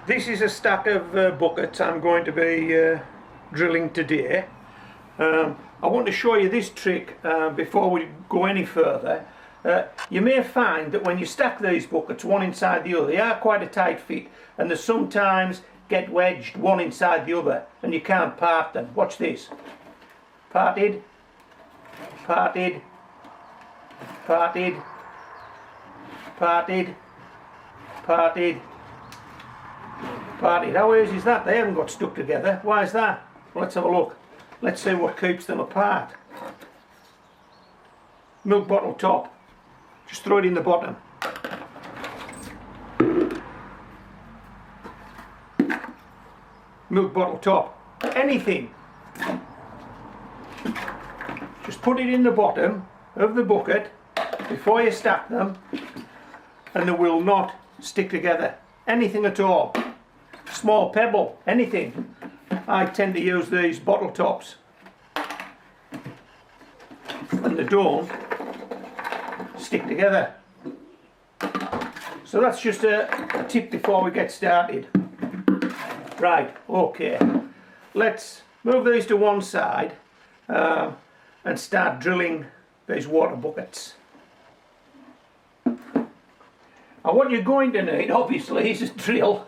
This is a stack of buckets I'm going to be drilling today. I want to show you this trick before we go any further. You may find that when you stack these buckets one inside the other, they are quite a tight fit, and they sometimes get wedged one inside the other and you can't part them. Watch this. Parted, parted, parted, parted, parted, parted. How easy is that? They haven't got stuck together. Why is that? Well, let's have a look. Let's see what keeps them apart. Milk bottle top. Just throw it in the bottom. Milk bottle top. Anything. Just put it in the bottom of the bucket before you stack them and they will not stick together. Anything at all. Small pebble, anything. I tend to use these bottle tops and they don't stick together. So that's just a tip before we get started. Right, okay. Let's move these to one side and start drilling these water buckets. And what you're going to need, obviously, is a drill.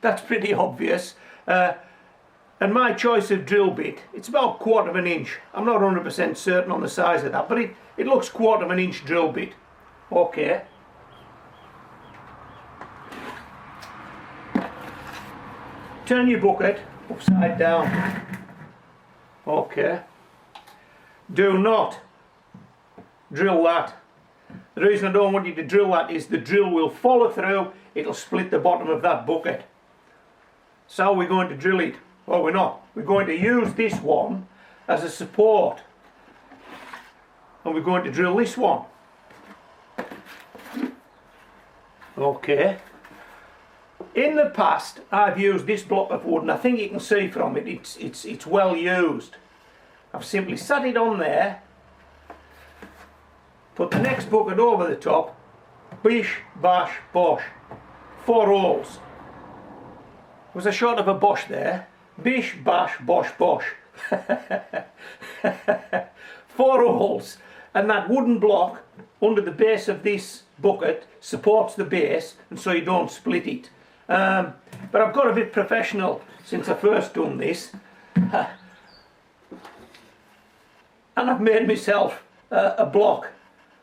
That's pretty obvious. And my choice of drill bit, it's about 1/4 of an inch. I'm not 100% certain on the size of that, but it looks 1/4 of an inch drill bit. Okay. Turn your bucket upside down. Okay. Do not drill that. The reason I don't want you to drill that is the drill will follow through, it'll split the bottom of that bucket. So how are we going to drill it? Well, we're not. We're going to use this one as a support. And we're going to drill this one. Okay. In the past, I've used this block of wood, and I think you can see from it, it's well used. I've simply sat it on there, put the next bucket over the top, bish, bash, bosh. 4 holes. Was a short of a bosh there. Bish, bash, bosh, bosh. 4 holes. And that wooden block under the base of this bucket supports the base, and so you don't split it. But I've got a bit professional since I first done this. And I've made myself a block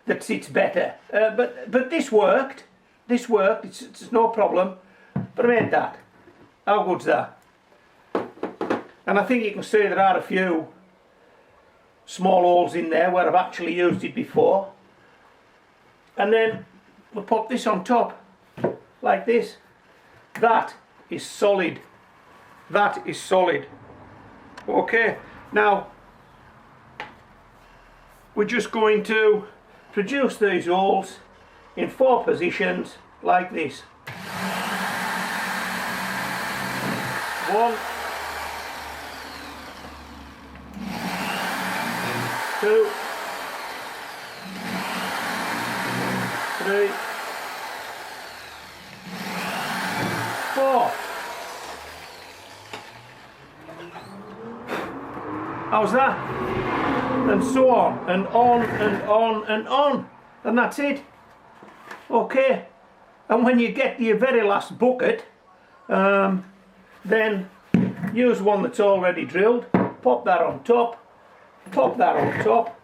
that sits better. But this worked. This worked. It's no problem. But I made that. How good's that? And I think you can see there are a few small holes in there where I've actually used it before. And then we'll pop this on top like this. That is solid. That is solid. Okay, now we're just going to produce these holes in 4 positions like this. 1, 2, 3, 4. How's that? And so on and on and on and on, and that's it. Okay. And when you get to your very last bucket, then use one that's already drilled, pop that on top, pop that on top.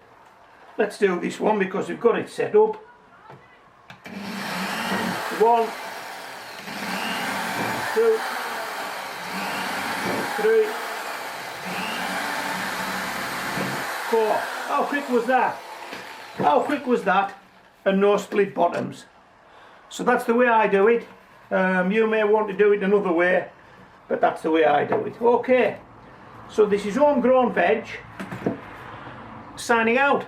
Let's do this one because we've got it set up. 1, 2, 3, 4. How quick was that? How quick was that? And no split bottoms. So that's the way I do it. You may want to do it another way, but that's the way I do it. Okay, so this is Homegrown Veg signing out.